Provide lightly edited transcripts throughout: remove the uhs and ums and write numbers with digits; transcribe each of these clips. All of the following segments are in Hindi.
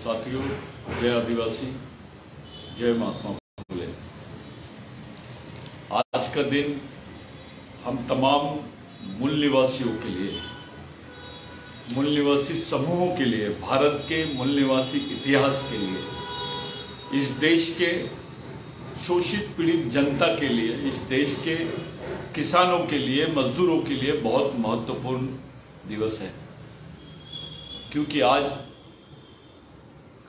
साथियों, जय आदिवासी, जय महात्मा फुले। आज का दिन हम तमाम मूल निवासियों के लिए, मूल निवासी समूहों के लिए, भारत के मूल निवासी इतिहास के लिए, इस देश के शोषित पीड़ित जनता के लिए, इस देश के किसानों के लिए, मजदूरों के लिए बहुत महत्वपूर्ण दिवस है। क्योंकि आज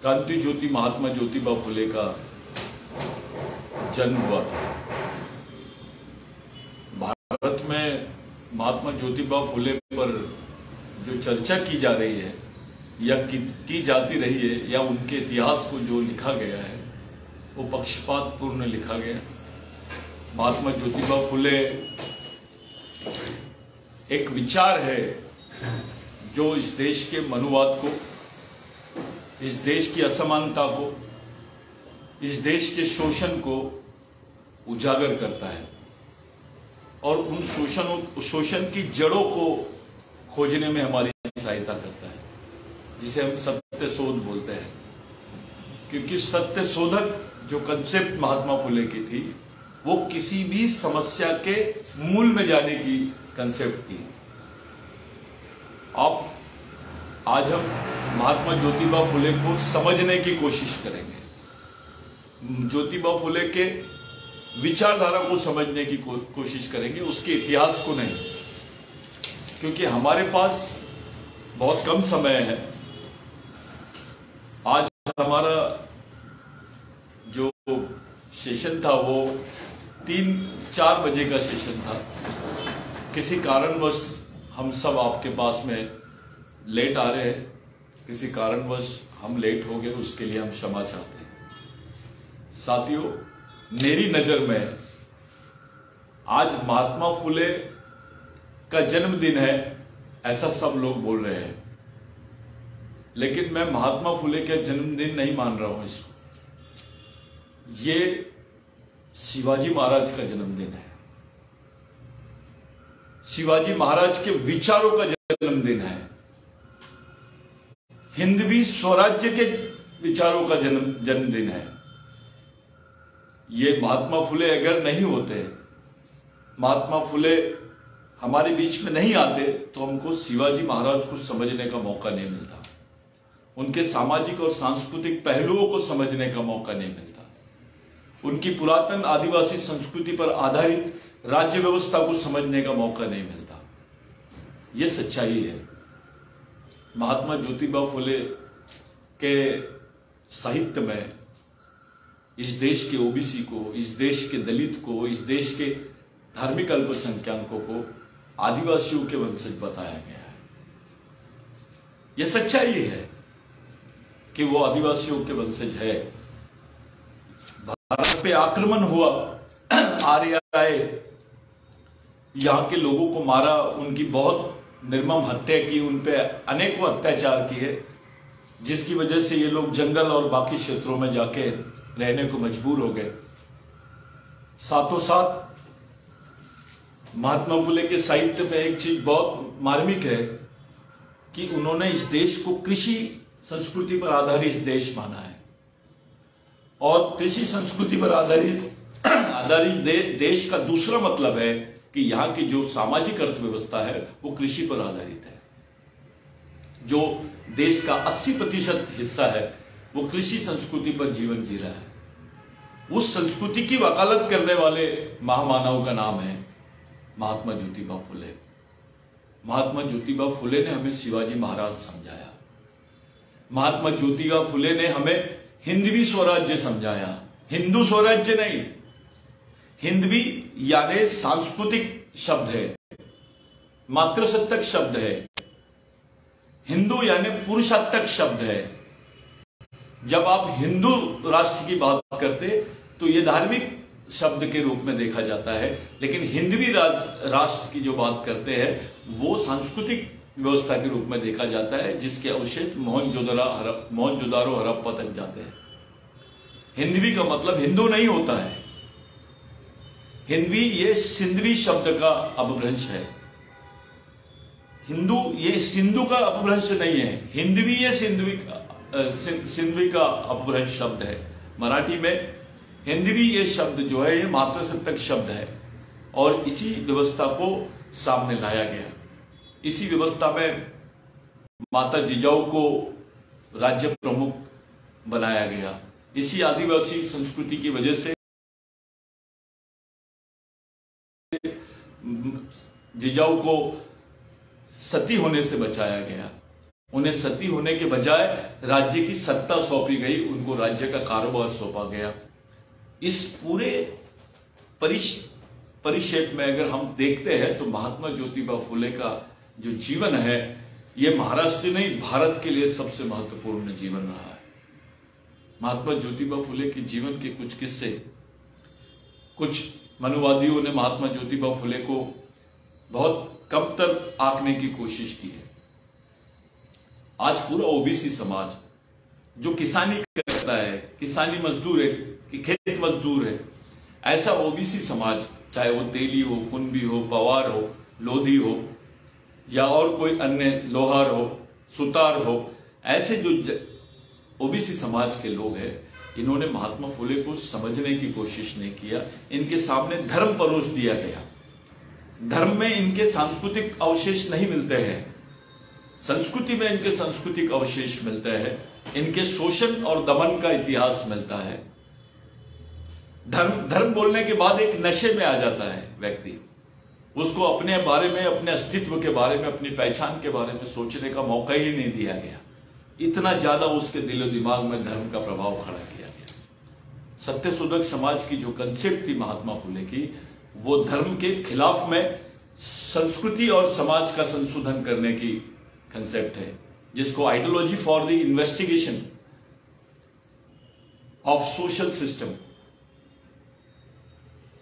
क्रांति ज्योति महात्मा ज्योतिबा फुले का जन्म हुआ था। भारत में महात्मा ज्योतिबा फुले पर जो चर्चा की जा रही है या की जाती रही है, या उनके इतिहास को जो लिखा गया है वो पक्षपातपूर्ण लिखा गया। महात्मा ज्योतिबा फुले एक विचार है जो इस देश के मनुवाद को, इस देश की असमानता को, इस देश के शोषण को उजागर करता है और उन शोषण की जड़ों को खोजने में हमारी सहायता करता है, जिसे हम सत्य शोध बोलते हैं। क्योंकि सत्य शोधक जो कंसेप्ट महात्मा फुले की थी, वो किसी भी समस्या के मूल में जाने की कंसेप्ट थी। आज हम महात्मा ज्योतिबा फुले को समझने की कोशिश करेंगे, ज्योतिबा फुले के विचारधारा को समझने की कोशिश करेंगे, उसके इतिहास को नहीं। क्योंकि हमारे पास बहुत कम समय है। आज हमारा जो सेशन था वो 3-4 बजे का सेशन था। किसी कारणवश हम सब आपके पास में लेट आ रहे हैं, किसी कारणवश हम लेट हो गए, उसके लिए हम क्षमा चाहते हैं। साथियों, मेरी नजर में आज महात्मा फुले का जन्मदिन है, ऐसा सब लोग बोल रहे हैं, लेकिन मैं महात्मा फुले का जन्मदिन नहीं मान रहा हूं इसको। ये शिवाजी महाराज का जन्मदिन है, शिवाजी महाराज के विचारों का जन्मदिन है, हिंदवी स्वराज्य के विचारों का जन्मदिन है। ये महात्मा फुले अगर नहीं होते, महात्मा फुले हमारे बीच में नहीं आते, तो हमको शिवाजी महाराज को समझने का मौका नहीं मिलता, उनके सामाजिक और सांस्कृतिक पहलुओं को समझने का मौका नहीं मिलता, उनकी पुरातन आदिवासी संस्कृति पर आधारित राज्य व्यवस्था को समझने का मौका नहीं मिलता। यह सच्चाई है। महात्मा ज्योतिबा फुले के साहित्य में इस देश के ओबीसी को, इस देश के दलित को, इस देश के धार्मिक अल्पसंख्यकों को आदिवासियों के वंशज बताया गया है। यह सच्चाई है कि वो आदिवासियों के वंशज है। भारत पे आक्रमण हुआ, आर्य आए, यहां के लोगों को मारा, उनकी बहुत निर्मम हत्या की, उन पे अनेकों अत्याचार किए, जिसकी वजह से ये लोग जंगल और बाकी क्षेत्रों में जाके रहने को मजबूर हो गए। साथों साथ महात्मा फुले के साहित्य में एक चीज बहुत मार्मिक है कि उन्होंने इस देश को कृषि संस्कृति पर आधारित देश माना है, और कृषि संस्कृति पर आधारित देश का दूसरा मतलब है कि यहाँ की जो सामाजिक अर्थव्यवस्था है वो कृषि पर आधारित है। जो देश का 80% हिस्सा है वो कृषि संस्कृति पर जीवन जी रहा है। उस संस्कृति की वकालत करने वाले महामानव का नाम है महात्मा ज्योतिबा फुले। महात्मा ज्योतिबा फुले ने हमें शिवाजी महाराज समझाया। महात्मा ज्योतिबा फुले ने हमें हिंदवी स्वराज्य समझाया। हिंदू स्वराज्य नहीं, हिंदवी यानी सांस्कृतिक शब्द है, मातृसत्तक शब्द है। हिंदू यानी पुरुषात्मक शब्द है। जब आप हिंदू राष्ट्र की बात करते तो यह धार्मिक शब्द के रूप में देखा जाता है, लेकिन हिंदवी राष्ट्र की जो बात करते हैं वो सांस्कृतिक व्यवस्था के रूप में देखा जाता है, जिसके अवशेष मोहनजोदारो हड़प्पा तक जाते हैं। हिंदवी का मतलब हिंदू नहीं होता है। हिंदवी ये सिंधवी शब्द का अपभ्रंश है। हिंदू ये सिंधु का अपभ्रंश नहीं है, हिंदवी ये सिंधवी का अपभ्रंश शब्द है। मराठी में हिंदवी ये शब्द जो है ये मातृसप्तक शब्द है और इसी व्यवस्था को सामने लाया गया। इसी व्यवस्था में माता जिजाऊ को राज्य प्रमुख बनाया गया। इसी आदिवासी संस्कृति की वजह से जिजाऊ को सती होने से बचाया गया। उन्हें सती होने के बजाय राज्य की सत्ता सौंपी गई, उनको राज्य का कारोबार सौंपा गया। इस पूरे परिक्षेप में अगर हम देखते हैं तो महात्मा ज्योतिबा फुले का जो जीवन है यह महाराष्ट्र नहीं भारत के लिए सबसे महत्वपूर्ण जीवन रहा है। महात्मा ज्योतिबा फुले के जीवन के कुछ किस्से, कुछ मनुवादियों ने महात्मा ज्योतिबा फुले को बहुत कमतर आंकने की कोशिश की है। आज पूरा ओबीसी समाज जो किसानी करता है, किसानी मजदूर है, कि खेत मजदूर है, ऐसा ओबीसी समाज, चाहे वो तेली हो, कुंभी हो, पवार हो, लोधी हो या और कोई अन्य लोहार हो, सुतार हो, ऐसे जो ओबीसी समाज के लोग हैं, इन्होंने महात्मा फुले को समझने की कोशिश नहीं किया। इनके सामने धर्म परोस दिया गया। धर्म में इनके सांस्कृतिक अवशेष नहीं मिलते हैं, संस्कृति में इनके सांस्कृतिक अवशेष मिलते हैं, इनके शोषण और दमन का इतिहास मिलता है। धर्म बोलने के बाद एक नशे में आ जाता है व्यक्ति, उसको अपने बारे में, अपने अस्तित्व के बारे में, अपनी पहचान के बारे में सोचने का मौका ही नहीं दिया गया। इतना ज्यादा उसके दिलो दिमाग में धर्म का प्रभाव खड़ा किया गया। सत्यशोधक समाज की जो कंसेप्ट थी महात्मा फुले की, वो धर्म के खिलाफ में संस्कृति और समाज का संशोधन करने की कंसेप्ट है, जिसको ideology for the investigation of social system,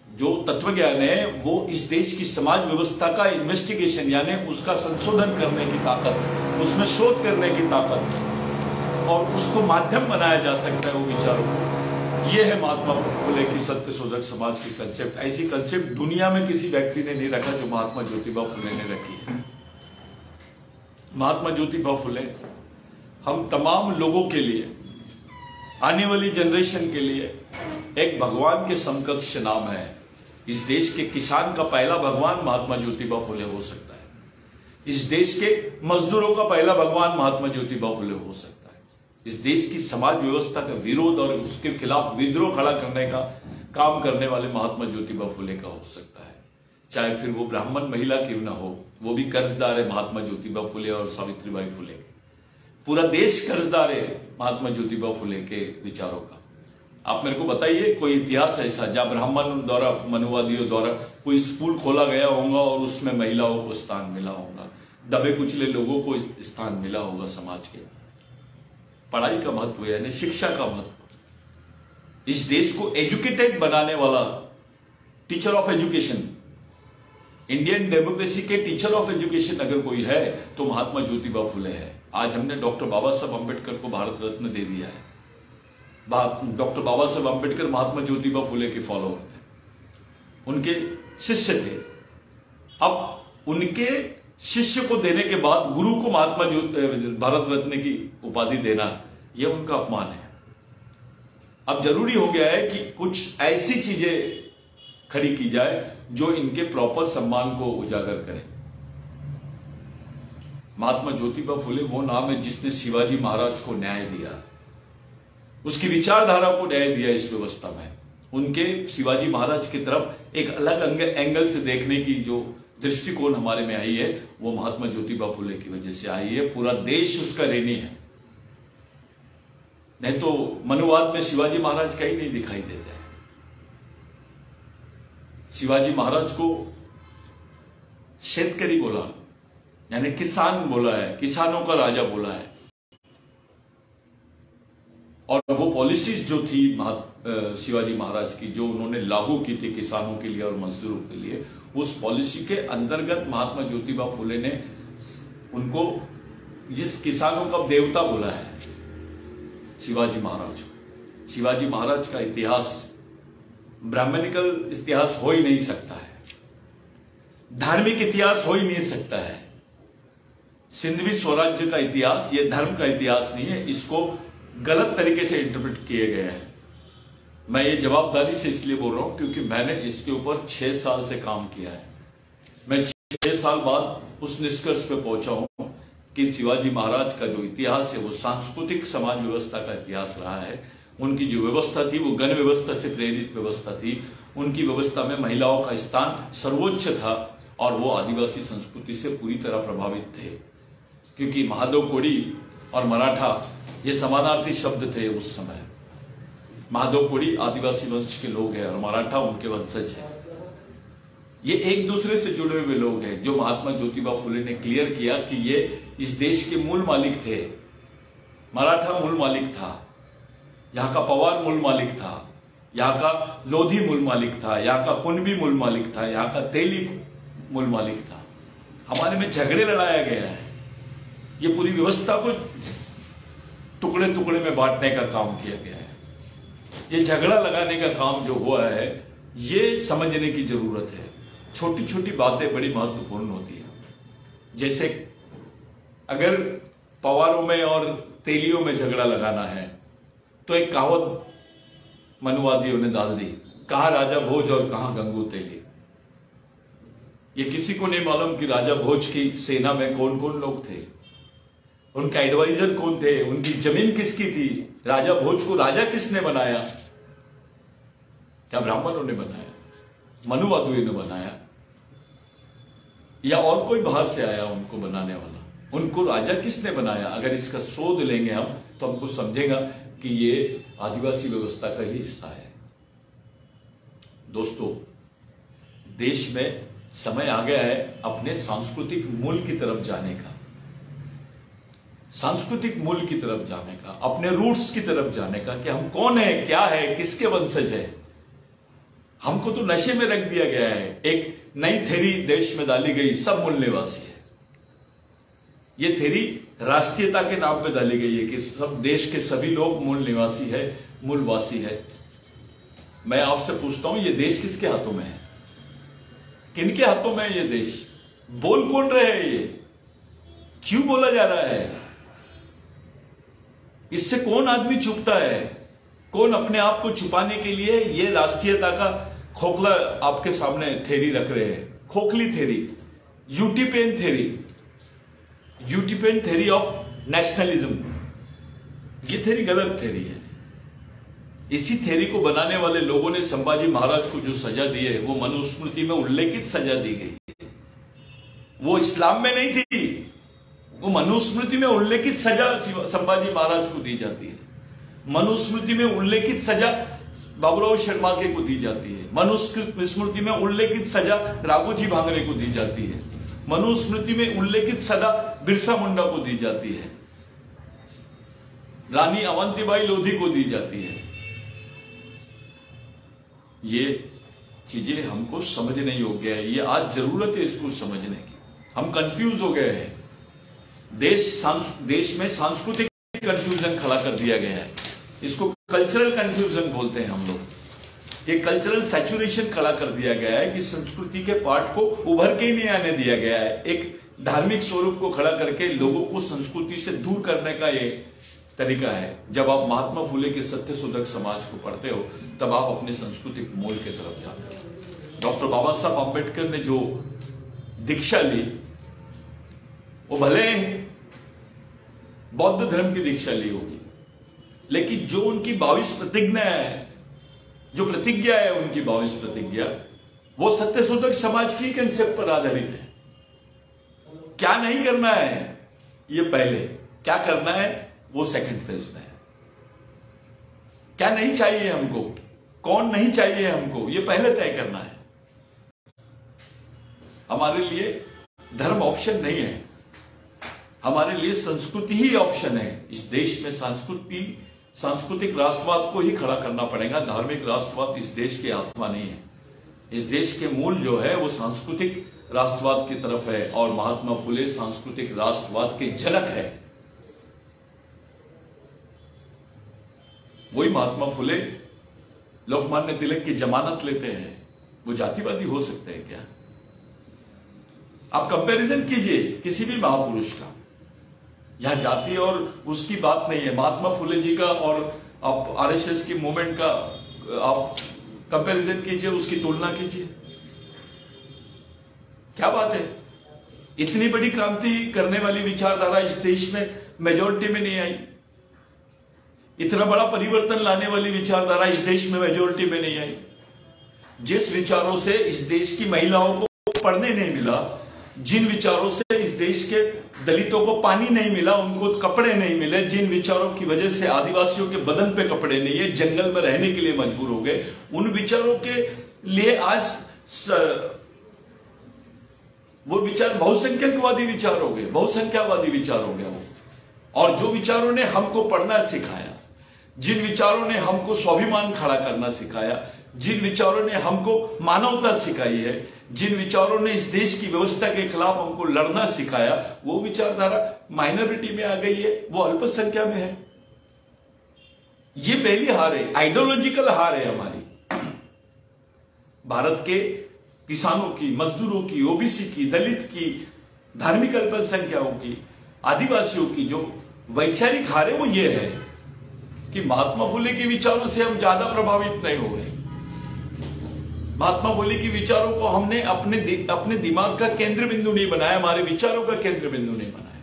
जो तत्वज्ञान है वो इस देश की समाज व्यवस्था का इन्वेस्टिगेशन यानी उसका संशोधन करने की ताकत, उसमें शोध करने की ताकत और उसको माध्यम बनाया जा सकता है वो विचारों को। ये है महात्मा फुले की सत्यशोधक समाज की कंसेप्ट। ऐसी कंसेप्ट दुनिया में किसी व्यक्ति ने नहीं रखा जो महात्मा ज्योतिबा फुले ने रखी है। महात्मा ज्योतिबा फुले हम तमाम लोगों के लिए, आने वाली जनरेशन के लिए एक भगवान के समकक्ष नाम है। इस देश के किसान का पहला भगवान महात्मा ज्योतिबा फुले हो सकता है। इस देश के मजदूरों का पहला भगवान महात्मा ज्योतिबा फुले हो सकता है। इस देश की समाज व्यवस्था का विरोध और उसके खिलाफ विद्रोह खड़ा करने का काम करने वाले महात्मा ज्योतिबा फुले का हो सकता है। चाहे फिर वो ब्राह्मण महिला क्यों ना हो, वो भी कर्जदार है महात्मा ज्योतिबा फुले और सावित्रीबाई फुले। पूरा देश कर्जदार है महात्मा ज्योतिबा फुले के विचारों का। आप मेरे को बताइए कोई इतिहास ऐसा जहां ब्राह्मण द्वारा, मनुवादियों द्वारा कोई स्कूल खोला गया होगा और उसमें महिलाओं को स्थान मिला होगा, दबे कुचले लोगों को स्थान मिला होगा समाज के। पढ़ाई का महत्व यानी शिक्षा का महत्व, इस देश को एजुकेटेड बनाने वाला teacher of education, Indian democracy के टीचर ऑफ एजुकेशन अगर कोई है तो महात्मा ज्योतिबा फुले है। आज हमने डॉक्टर बाबा साहब अम्बेडकर को भारत रत्न दे दिया है। डॉक्टर बाबा साहब अम्बेडकर महात्मा ज्योतिबा फुले के फॉलोअर थे, उनके शिष्य थे। अब उनके शिष्य को देने के बाद गुरु को महात्मा भारत रत्न की उपाधि देना, यह उनका अपमान है। अब जरूरी हो गया है कि कुछ ऐसी चीजें खड़ी की जाए जो इनके प्रॉपर सम्मान को उजागर करें। महात्मा ज्योतिबा फुले वो नाम है जिसने शिवाजी महाराज को न्याय दिया, उसकी विचारधारा को न्याय दिया इस व्यवस्था में। उनके शिवाजी महाराज की तरफ एक अलग एंगल से देखने की जो दृष्टिकोण हमारे में आई है वो महात्मा ज्योतिबा फुले की वजह से आई है। पूरा देश उसका ऋणी है, नहीं तो मनुवाद में शिवाजी महाराज का ही नहीं दिखाई देता है। शिवाजी महाराज को शेतकरी बोला, यानी किसान बोला है, किसानों का राजा बोला है। और वो पॉलिसीज जो थी शिवाजी महाराज की, जो उन्होंने लागू की थी किसानों के लिए और मजदूरों के लिए, उस पॉलिसी के अंतर्गत महात्मा ज्योतिबा फुले ने उनको, जिस किसानों का देवता बोला है शिवाजी महाराज को। शिवाजी महाराज का इतिहास ब्राह्मणिकल इतिहास हो ही नहीं सकता है, धार्मिक इतिहास हो ही नहीं सकता है। सिंधवी स्वराज्य का इतिहास ये धर्म का इतिहास नहीं है, इसको गलत तरीके से इंटरप्रेट किए गए हैं। मैं ये जवाबदारी से इसलिए बोल रहा हूं क्योंकि मैंने इसके ऊपर 6 साल से काम किया है। मैं 6 साल बाद उस निष्कर्ष पे पहुंचा हूं कि शिवाजी महाराज का जो इतिहास है वो सांस्कृतिक समाज व्यवस्था का इतिहास रहा है। उनकी जो व्यवस्था थी वो गण व्यवस्था से प्रेरित व्यवस्था थी। उनकी व्यवस्था में महिलाओं का स्थान सर्वोच्च था और वो आदिवासी संस्कृति से पूरी तरह प्रभावित थे, क्योंकि महादेव कोड़ी और मराठा ये समानार्थी शब्द थे उस समय। महादेव कोड़ी आदिवासी वंश के लोग हैं और मराठा उनके वंशज हैं। ये एक दूसरे से जुड़े हुए लोग हैं। जो महात्मा ज्योतिबा फुले ने क्लियर किया कि ये इस देश के मूल मालिक थे। मराठा मूल मालिक था, यहाँ का पवार मूल मालिक था, यहाँ का लोधी मूल मालिक था, यहाँ का कुनबी मूल मालिक था, यहाँ का तेली मूल मालिक था। हमारे में झगड़े लड़ाया गया है। ये पूरी व्यवस्था को टुकड़े टुकड़े में बांटने का काम किया गया है। ये झगड़ा लगाने का काम जो हुआ है ये समझने की जरूरत है। छोटी छोटी बातें बड़ी महत्वपूर्ण होती है। जैसे अगर पवारों में और तेलियों में झगड़ा लगाना है तो एक कहावत मनुवादियों ने डाल दी, कहां राजा भोज और कहां गंगू तेली। ये किसी को नहीं मालूम कि राजा भोज की सेना में कौन कौन लोग थे, उनका एडवाइजर कौन थे, उनकी जमीन किसकी थी, राजा भोज को राजा किसने बनाया। क्या ब्राह्मणों ने बनाया, मनुवादियों ने बनाया, या और कोई बाहर से आया उनको बनाने वाला? उनको राजा किसने बनाया? अगर इसका शोध लेंगे हम तो हमको समझेगा कि ये आदिवासी व्यवस्था का ही हिस्सा है। दोस्तों, देश में समय आ गया है अपने सांस्कृतिक मूल की तरफ जाने का, सांस्कृतिक मूल की तरफ जाने का, अपने रूट्स की तरफ जाने का कि हम कौन है, क्या है, किसके वंशज है। हमको तो नशे में रख दिया गया है। एक नई थेरी देश में डाली गई, सब मूल निवासी है। ये थेरी राष्ट्रीयता के नाम पे डाली गई है कि सब देश के सभी लोग मूल निवासी है, मूलवासी है। मैं आपसे पूछता हूं, ये देश किसके हाथों में है? किनके हाथों में है ये देश? बोल कौन रहे हैं ये? क्यों बोला जा रहा है? इससे कौन आदमी चुपता है? कौन अपने आप को छुपाने के लिए ये राष्ट्रीयता का खोखला आपके सामने थेरी रख रहे हैं? खोखली theory, utopian theory, utopian theory of nationalism. ये थेरी गलत थेरी है। इसी थेरी को बनाने वाले लोगों ने संभाजी महाराज को जो सजा दी है वो मनुस्मृति में उल्लेखित सजा दी गई। वो इस्लाम में नहीं थी, वो मनुस्मृति में उल्लेखित सजा संभाजी महाराज को दी जाती है। मनुस्मृति में उल्लेखित सजा बाबूराव शर्मा के को दी जाती है। मनुस्मृति में उल्लेखित सजा राघोजी भांगरे को दी जाती है। मनुस्मृति में उल्लेखित सजा बिरसा मुंडा को दी जाती है, रानी अवंतीबाई लोधी को दी जाती है। ये चीजें हमको समझने योग्य है। ये आज जरूरत है इसको समझने की। हम कंफ्यूज हो गए हैं। देश में सांस्कृतिक कंफ्यूजन खड़ा कर दिया गया है। इसको कल्चरल कंफ्यूजन बोलते हैं हम लोग। ये कल्चरल सैचुरेशन खड़ा कर दिया गया है कि संस्कृति के पार्ट को उभर के ही नहीं आने दिया गया है। एक धार्मिक स्वरूप को खड़ा करके लोगों को संस्कृति से दूर करने का ये तरीका है। जब आप महात्मा फुले के सत्य शोधक समाज को पढ़ते हो तब आप अपने सांस्कृतिक मूल की तरफ जाते हो। डॉक्टर बाबा साहब आंबेडकर ने जो दीक्षा ली वो भले बौद्ध धर्म की दीक्षा ली होगी, लेकिन जो उनकी 22 प्रतिज्ञा है, जो प्रतिज्ञा है उनकी 22 प्रतिज्ञा, वो सत्य शोधक समाज की कंसेप्ट पर आधारित है। क्या नहीं करना है ये पहले, क्या करना है वो सेकंड फेज में है। क्या नहीं चाहिए हमको, कौन नहीं चाहिए हमको, ये पहले तय करना है। हमारे लिए धर्म ऑप्शन नहीं है, हमारे लिए संस्कृति ही ऑप्शन है। इस देश में सांस्कृतिक राष्ट्रवाद को ही खड़ा करना पड़ेगा। धार्मिक राष्ट्रवाद इस देश की आत्मा नहीं है। इस देश के मूल जो है वो सांस्कृतिक राष्ट्रवाद की तरफ है और महात्मा फुले सांस्कृतिक राष्ट्रवाद के जनक है। वही महात्मा फुले लोकमान्य तिलक की जमानत लेते हैं। वो जातिवादी हो सकते हैं क्या? आप कंपैरिजन कीजिए किसी भी महापुरुष का। यहां जाति और उसकी बात नहीं है। महात्मा फुले जी का और आप आरएसएस की मूवमेंट का आप कंपैरिजन कीजिए, उसकी तुलना कीजिए, क्या बात है। इतनी बड़ी क्रांति करने वाली विचारधारा इस देश में मेजोरिटी में नहीं आई। इतना बड़ा परिवर्तन लाने वाली विचारधारा इस देश में मेजोरिटी में नहीं आई। जिस विचारों से इस देश की महिलाओं को पढ़ने नहीं मिला, जिन विचारों से इस देश के दलितों को पानी नहीं मिला, उनको कपड़े नहीं मिले, जिन विचारों की वजह से आदिवासियों के बदन पे कपड़े नहीं है, जंगल में रहने के लिए मजबूर हो गए, उन विचारों के लिए आज वो विचार बहुसंख्यकवादी विचार हो गए, बहुसंख्यावादी विचार हो गया वो। और जो विचारों ने हमको पढ़ना सिखाया, जिन विचारों ने हमको स्वाभिमान खड़ा करना सिखाया, जिन विचारों ने हमको मानवता सिखाई है, जिन विचारों ने इस देश की व्यवस्था के खिलाफ हमको लड़ना सिखाया, वो विचारधारा माइनॉरिटी में आ गई है, वो अल्पसंख्या में है। ये पहली हार है, आइडियोलॉजिकल हार है हमारी। भारत के किसानों की, मजदूरों की, ओबीसी की, दलित की, धार्मिक अल्पसंख्याओं की, आदिवासियों की जो वैचारिक हार है वो ये है कि महात्मा फुले के विचारों से हम ज्यादा प्रभावित नहीं हो गए। महात्मा फुले के विचारों को हमने अपने दिमाग का केंद्र बिंदु नहीं बनाया, हमारे विचारों का केंद्र बिंदु नहीं बनाया।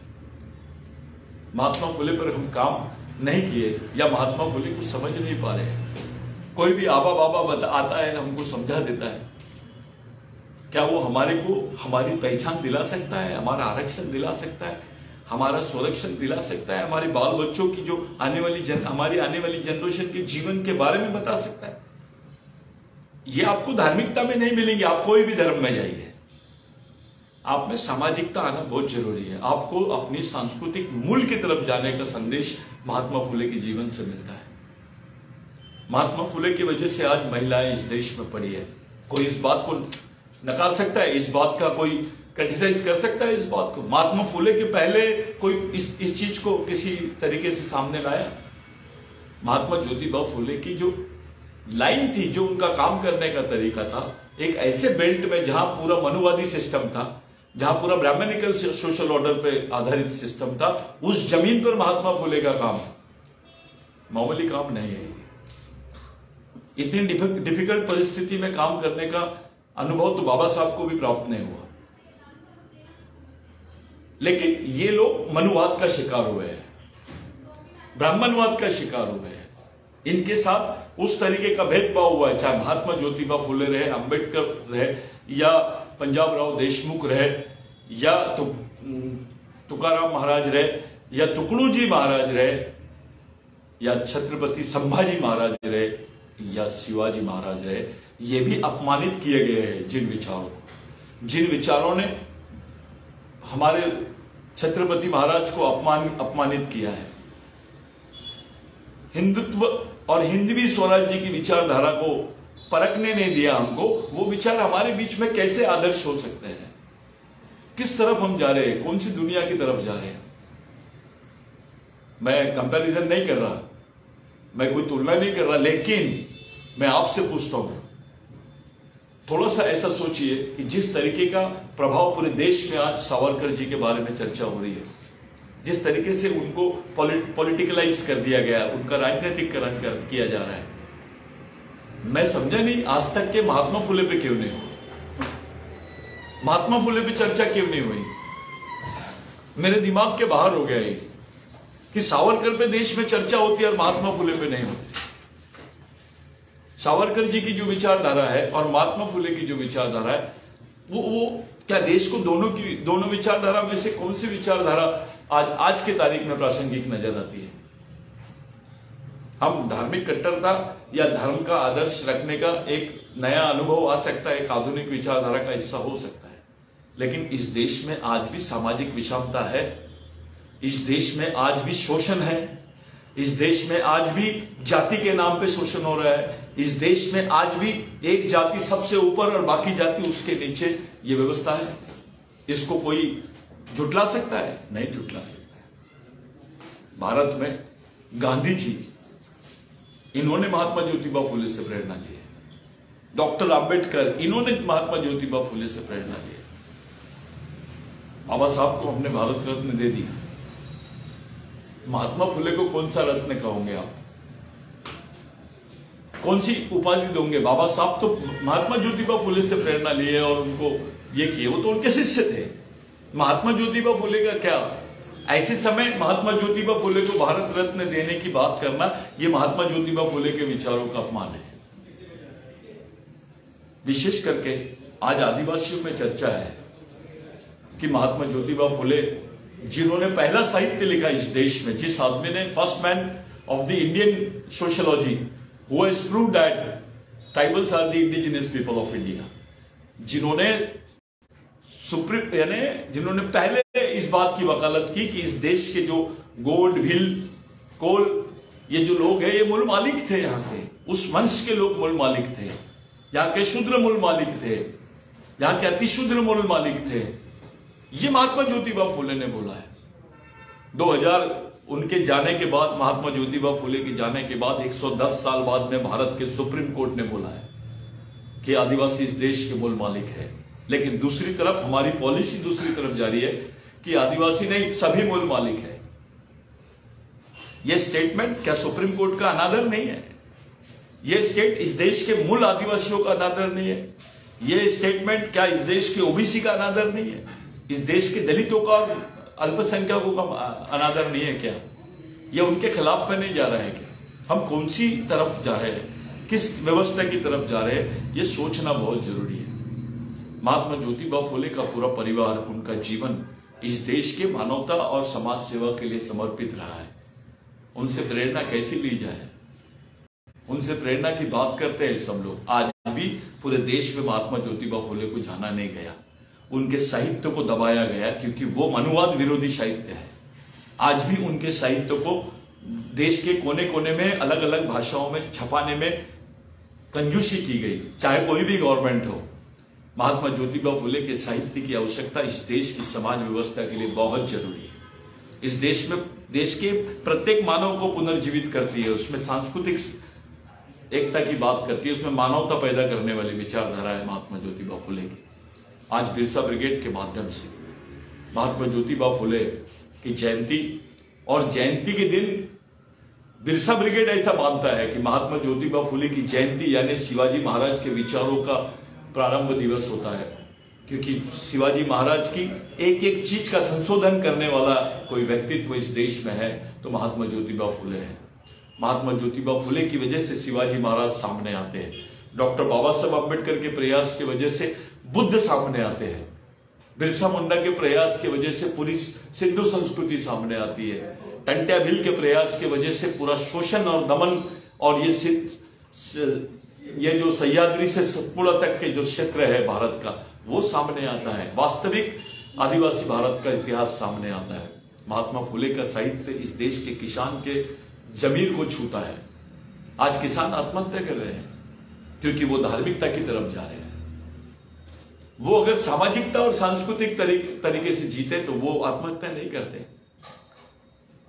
महात्मा फुले पर हम काम नहीं किए या महात्मा फुले को समझ नहीं पा रहे हैं। कोई भी आबा बाबा आता है, हमको समझा देता है, क्या वो हमारे को हमारी पहचान दिला सकता है, हमारा आरक्षण दिला सकता है, हमारा संरक्षण दिला सकता है, हमारे बाल बच्चों की जो हमारी आने वाली जनरेशन के जीवन के बारे में बता सकता है? ये आपको धार्मिकता में नहीं मिलेंगे। आप कोई भी धर्म में जाइए, आप में सामाजिकता आना बहुत जरूरी है। आपको अपनी सांस्कृतिक मूल की तरफ जाने का संदेश महात्मा फुले के जीवन से मिलता है। महात्मा फुले की वजह से आज महिलाएं इस देश में पड़ी है। कोई इस बात को नकार सकता है, इस बात का कोई क्रिटिसाइज कर सकता है इस बात को? महात्मा फुले के पहले कोई इस चीज को किसी तरीके से सामने लाया? महात्मा ज्योतिबा फुले की जो लाइन थी, जो उनका काम करने का तरीका था, एक ऐसे बेल्ट में जहां पूरा मनुवादी सिस्टम था, जहां पूरा ब्राह्मणिकल सोशल ऑर्डर पे आधारित सिस्टम था, उस जमीन पर महात्मा फुले का काम मामूली काम नहीं है। इतनी डिफिकल्ट परिस्थिति में काम करने का अनुभव तो बाबा साहब को भी प्राप्त नहीं हुआ। लेकिन ये लोग मनुवाद का शिकार हुए हैं, ब्राह्मणवाद का शिकार हुए हैं। इनके साथ उस तरीके का भेदभाव हुआ है, चाहे महात्मा ज्योतिबा फुले रहे, अंबेडकर रहे, या पंजाब राव देशमुख रहे, या तुकाराम महाराज रहे, या तुकडोजी महाराज रहे, या छत्रपति संभाजी महाराज रहे, या शिवाजी महाराज रहे। ये भी अपमानित किए गए हैं जिन विचारों ने हमारे छत्रपति महाराज को अपमानित किया है। हिंदुत्व और हिंदवी स्वराज्य की विचारधारा को परखने नहीं दिया हमको। वो विचार हमारे बीच में कैसे आदर्श हो सकते हैं? किस तरफ हम जा रहे हैं? कौन सी दुनिया की तरफ जा रहे हैं? मैं कंपैरिजन नहीं कर रहा, मैं कोई तुलना नहीं कर रहा, लेकिन मैं आपसे पूछता हूं, थोड़ा सा ऐसा सोचिए कि जिस तरीके का प्रभाव पूरे देश में आज सावरकर जी के बारे में चर्चा हो रही है, जिस तरीके से उनको पॉलिटिकलाइज कर दिया गया, उनका राजनीतिकरण किया जा रहा है, मैं समझा नहीं आज तक के महात्मा फुले पे क्यों नहीं हुआ? महात्मा फुले पे चर्चा क्यों नहीं हुई? मेरे दिमाग के बाहर हो गया ये कि सावरकर पे देश में चर्चा होती है और महात्मा फुले पे नहीं होती। सावरकर जी की जो विचारधारा है और महात्मा फुले की जो विचारधारा है, वो क्या देश को दोनों विचारधारा में से कौन सी विचारधारा आज के तारीख में प्रासंगिक नजर आती है? हम धार्मिक कट्टरता या धर्म का आदर्श रखने का एक नया अनुभव आ सकता है, एक आधुनिक विचारधारा का हिस्सा हो सकता है, लेकिन इस देश में आज भी सामाजिक विषमता है, इस देश में आज भी शोषण है, इस देश में आज भी जाति के नाम पे शोषण हो रहा है, इस देश में आज भी एक जाति सबसे ऊपर और बाकी जाति उसके नीचे, ये व्यवस्था है। इसको कोई झुटला सकता है? नहीं झुटला सकता है। भारत में गांधी जी, इन्होंने महात्मा ज्योतिबा फुले से प्रेरणा ली है। डॉक्टर अंबेडकर, इन्होंने महात्मा ज्योतिबा फुले से प्रेरणा ली है। बाबा साहब को हमने भारत रत्न दे दिया, महात्मा फुले को कौन सा रत्न कहोगे आप? कौन सी उपाधि दोगे? बाबा साहब तो महात्मा ज्योतिबा फुले से प्रेरणा लिए और उनको ये किए, वो तो उनके शिष्य थे। महात्मा ज्योतिबा फुले का क्या? ऐसे समय महात्मा ज्योतिबा फुले को भारत रत्न देने की बात करना, ये महात्मा ज्योतिबा फुले के विचारों का अपमान है। विशेष करके आज आदिवासियों में चर्चा है कि महात्मा ज्योतिबा फुले, जिन्होंने पहला साहित्य लिखा इस देश में, जिस आदमी ने first man of the Indian sociology who has proved that tribals are the indigenous people of India, जिन्होंने पहले इस बात की वकालत की कि इस देश के जो गोंड, भील, कोल, ये जो लोग हैं ये मूल मालिक थे, यहाँ के उस वंश के लोग मूल मालिक थे, यहाँ के शूद्र मूल मालिक थे, यहाँ के अतिशूद्र मूल मालिक थे। ये महात्मा ज्योतिबा फुले ने बोला है। 2000 उनके जाने के बाद, महात्मा ज्योतिबा फुले के जाने के बाद 110 साल बाद में भारत के सुप्रीम कोर्ट ने बोला है कि आदिवासी इस देश के मूल मालिक है। लेकिन दूसरी तरफ हमारी पॉलिसी दूसरी तरफ जारी है कि आदिवासी नहीं, सभी मूल मालिक है। यह स्टेटमेंट क्या सुप्रीम कोर्ट का अनादर नहीं है? यह स्टेट इस देश के मूल आदिवासियों का अनादर नहीं है? यह स्टेटमेंट क्या इस देश के ओबीसी का अनादर नहीं है? इस देश के दलितों का, अल्पसंख्यकों का अनादर नहीं है क्या? यह उनके खिलाफ में नहीं जा रहा है क्या? हम कौन सी तरफ जा रहे हैं, किस व्यवस्था की तरफ जा रहे हैं, यह सोचना बहुत जरूरी है। महात्मा ज्योतिबा फुले का पूरा परिवार, उनका जीवन इस देश के मानवता और समाज सेवा के लिए समर्पित रहा है। उनसे प्रेरणा कैसे ली जाए? उनसे प्रेरणा की बात करते हैं सब लोग। आज भी पूरे देश में महात्मा ज्योतिबा फुले को जाना नहीं गया, उनके साहित्य को दबाया गया, क्योंकि वो मनुवाद विरोधी साहित्य है। आज भी उनके साहित्य को देश के कोने कोने में अलग अलग भाषाओं में छपाने में कंजूसी की गई, चाहे कोई भी गवर्नमेंट हो। महात्मा ज्योतिबा फुले के साहित्य की आवश्यकता इस देश की समाज व्यवस्था के लिए बहुत जरूरी है। इस देश में, देश के प्रत्येक मानव को पुनर्जीवित करती है, उसमें सांस्कृतिक एकता की बात करती है, उसमें मानवता पैदा करने वाली विचारधारा है महात्मा ज्योतिबा फुले की। आज बिरसा ब्रिगेड के माध्यम से महात्मा ज्योतिबा फुले की जयंती, और जयंती के दिन बिरसा ब्रिगेड ऐसा मानता है कि महात्मा ज्योतिबा फुले की जयंती यानी शिवाजी महाराज के विचारों का प्रारंभ दिवस होता है, क्योंकि शिवाजी महाराज की एक एक चीज का संशोधन करने वाला कोई व्यक्तित्व इस देश में है तो महात्मा ज्योतिबा फुले है। महात्मा ज्योतिबा फुले की वजह से शिवाजी महाराज सामने आते हैं। डॉक्टर बाबा साहब अम्बेडकर के प्रयास की वजह से बुद्ध सामने आते हैं। बिरसा मुंडा के प्रयास की वजह से पूरी सिंधु संस्कृति सामने आती है। टंट्या भील के प्रयास की वजह से पूरा शोषण और दमन और ये जो सह्याद्री से सतपुड़ा तक के जो क्षेत्र है भारत का, वो सामने आता है। वास्तविक आदिवासी भारत का इतिहास सामने आता है। महात्मा फुले का साहित्य इस देश के किसान के जमीर को छूता है। आज किसान आत्महत्या कर रहे हैं क्योंकि वो धार्मिकता की तरफ जा रहे हैं। वो अगर सामाजिकता और सांस्कृतिक तरीके से जीते तो वो आत्महत्या नहीं करते।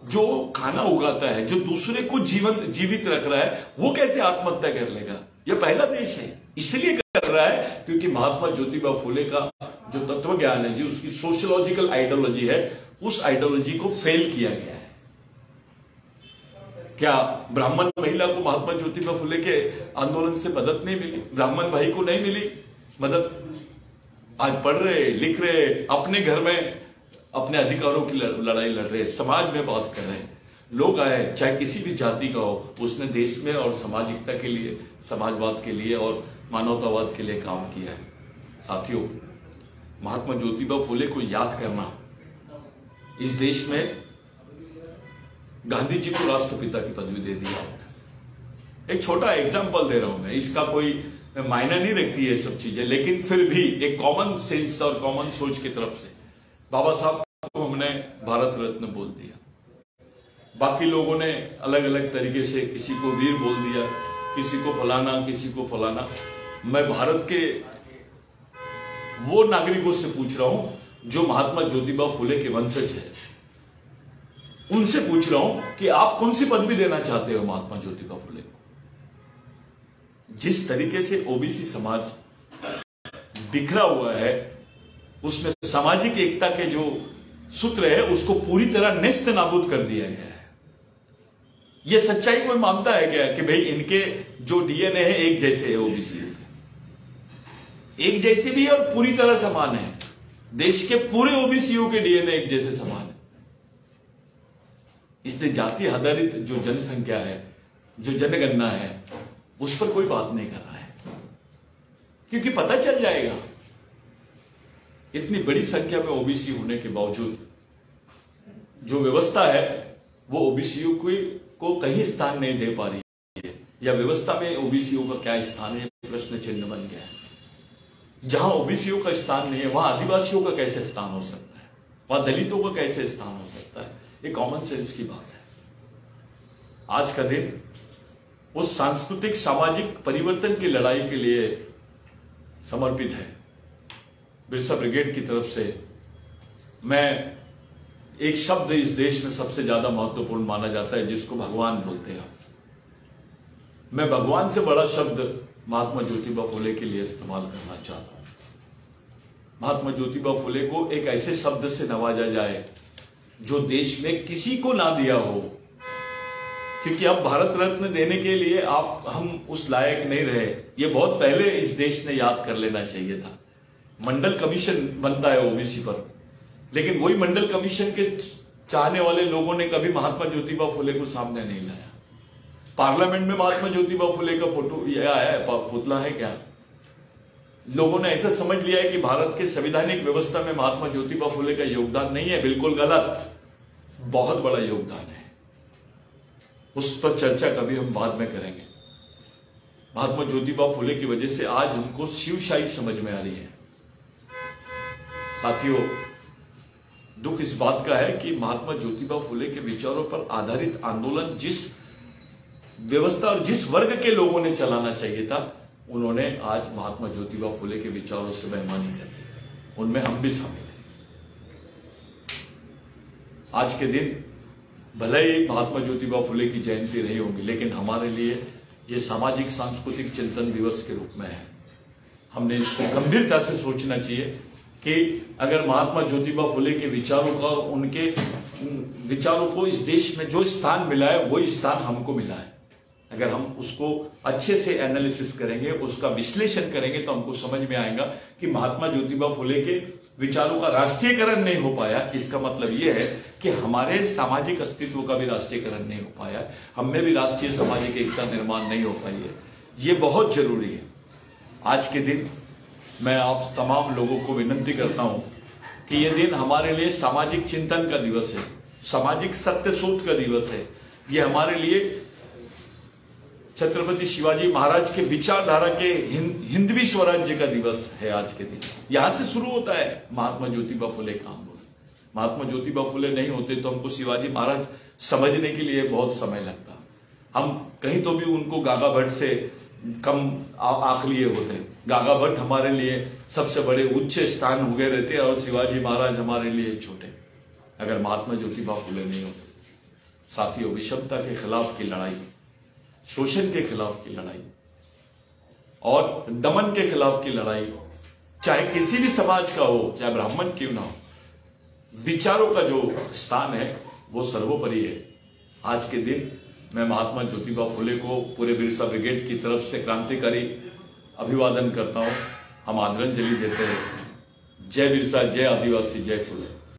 जो खाना उगाता है, जो दूसरे को जीवित रख रहा है, वो कैसे आत्महत्या कर लेगा? यह पहला देश है, इसलिए कर रहा है क्योंकि महात्मा ज्योतिबा फुले का जो तत्व ज्ञान है, जो उसकी सोशियोलॉजिकल आइडियोलॉजी है, उस आइडियोलॉजी को फेल किया गया है। क्या ब्राह्मण महिला को महात्मा ज्योतिबा फुले के आंदोलन से मदद नहीं मिली? ब्राह्मण भाई को नहीं मिली मदद? आज पढ़ रहे, लिख रहे, अपने घर में अपने अधिकारों की लड़ाई लड़ रहे, समाज में बात कर रहे हैं। लोग आए, चाहे किसी भी जाति का हो, उसने देश में और सामाजिकता के लिए, समाजवाद के लिए और मानवतावाद के लिए काम किया है। साथियों, महात्मा ज्योतिबा फुले को याद करना, इस देश में गांधी जी को राष्ट्रपिता की पदवी दे दिया। एक छोटा एग्जाम्पल दे रहा हूं मैं, इसका कोई मायने नहीं रखती है सब चीजें, लेकिन फिर भी एक कॉमन सेंस और कॉमन सोच की तरफ से बाबा साहब को हमने भारत रत्न बोल दिया। बाकी लोगों ने अलग अलग तरीके से किसी को वीर बोल दिया, किसी को फलाना, किसी को फलाना। मैं भारत के वो नागरिकों से पूछ रहा हूं जो महात्मा ज्योतिबा फुले के वंशज है, उनसे पूछ रहा हूं कि आप कौन सी पदवी देना चाहते हो महात्मा ज्योतिबा फुले को? जिस तरीके से ओबीसी समाज बिखरा हुआ है, उसमें सामाजिक एकता के जो सूत्र है उसको पूरी तरह नेस्त नाबूद कर दिया गया है। ये सच्चाई कोई मानता है क्या कि भाई इनके जो डीएनए है एक जैसे है ओबीसी के? एक जैसे भी है और पूरी तरह समान है। देश के पूरे ओबीसीओ के डीएनए एक जैसे समान है। इसलिए जाति आधारित जो जनसंख्या है, जो जनगणना है, उस पर कोई बात नहीं कर रहा है, क्योंकि पता चल जाएगा इतनी बड़ी संख्या में ओबीसी होने के बावजूद जो व्यवस्था है वो ओबीसीओ को कहीं स्थान नहीं दे पा रही है, या व्यवस्था में ओबीसीओ का क्या स्थान है, प्रश्न चिन्ह बन गया है। जहां ओबीसीओ का स्थान नहीं है वहां आदिवासियों का कैसे स्थान हो सकता है, वहां दलितों का कैसे स्थान हो सकता है? ये कॉमन सेंस की बात है। आज का दिन उस सांस्कृतिक सामाजिक परिवर्तन की लड़ाई के लिए समर्पित है। बिरसा ब्रिगेड की तरफ से मैं एक शब्द इस देश में सबसे ज्यादा महत्वपूर्ण माना जाता है, जिसको भगवान बोलते हैं। मैं भगवान से बड़ा शब्द महात्मा ज्योतिबा फुले के लिए इस्तेमाल करना चाहता हूं। महात्मा ज्योतिबा फुले को एक ऐसे शब्द से नवाजा जाए जो देश में किसी को ना दिया हो, क्योंकि अब भारत रत्न देने के लिए हम उस लायक नहीं रहे। ये बहुत पहले इस देश ने याद कर लेना चाहिए था। मंडल कमीशन बनता है ओबीसी पर, लेकिन वही मंडल कमीशन के चाहने वाले लोगों ने कभी महात्मा ज्योतिबा फुले को सामने नहीं लाया। पार्लियामेंट में महात्मा ज्योतिबा फुले का फोटो ये आया है, पुतला है क्या? लोगों ने ऐसा समझ लिया है कि भारत के संवैधानिक व्यवस्था में महात्मा ज्योतिबा फुले का योगदान नहीं है। बिल्कुल गलत, बहुत बड़ा योगदान है। उस पर चर्चा कभी हम बाद में करेंगे। महात्मा ज्योतिबा फुले की वजह से आज हमको शिवशाही समझ में आ रही है। साथियों, दुख इस बात का है कि महात्मा ज्योतिबा फुले के विचारों पर आधारित आंदोलन जिस व्यवस्था और जिस वर्ग के लोगों ने चलाना चाहिए था, उन्होंने आज महात्मा ज्योतिबा फुले के विचारों से बेईमानी कर ली। उनमें हम भी शामिल हैं। आज के दिन भले ही महात्मा ज्योतिबा फुले की जयंती रही होगी, लेकिन हमारे लिए यह सामाजिक सांस्कृतिक चिंतन दिवस के रूप में है। हमने इसको गंभीरता से सोचना चाहिए कि अगर महात्मा ज्योतिबा फुले के विचारों का और उनके विचारों को इस देश में जो स्थान मिला है, वही स्थान हमको मिला है। अगर हम उसको अच्छे से एनालिसिस करेंगे, उसका विश्लेषण करेंगे, तो हमको समझ में आएगा कि महात्मा ज्योतिबा फुले के विचारों का राष्ट्रीयकरण नहीं हो पाया। इसका मतलब यह है कि हमारे सामाजिक अस्तित्व का भी राष्ट्रीयकरण नहीं हो पाया, हमें भी राष्ट्रीय सामाजिक एकता निर्माण नहीं हो पाई है। ये बहुत जरूरी है। आज के दिन मैं आप तमाम लोगों को विनती करता हूं कि यह दिन हमारे लिए सामाजिक चिंतन का दिवस है, सामाजिक सत्यशोध का दिवस है। यह हमारे लिए छत्रपति शिवाजी महाराज के विचारधारा के हिंदवी स्वराज्य का दिवस है। आज के दिन यहां से शुरू होता है महात्मा ज्योतिबा फुले का आंदोलन। महात्मा ज्योतिबा फुले नहीं होते तो हमको शिवाजी महाराज समझने के लिए बहुत समय लगता। हम कहीं तो भी उनको गागा भट्ट से कम आंक लिए होते। गागा भट्ट हमारे लिए सबसे बड़े उच्च स्थान हो गए रहते और शिवाजी महाराज हमारे लिए छोटे, अगर महात्मा ज्योतिबा फुले नहीं होते। साथियों, विषमता के खिलाफ की लड़ाई, शोषण के खिलाफ की लड़ाई और दमन के खिलाफ की लड़ाई, चाहे किसी भी समाज का हो, चाहे ब्राह्मण क्यों ना हो, विचारों का जो स्थान है वो सर्वोपरि है। आज के दिन मैं महात्मा ज्योतिबा फुले को पूरे बिरसा ब्रिगेड की तरफ से क्रांतिकारी अभिवादन करता हूं। हम आदरांजलि देते हैं। जय बिरसा, जय आदिवासी, जय फुले।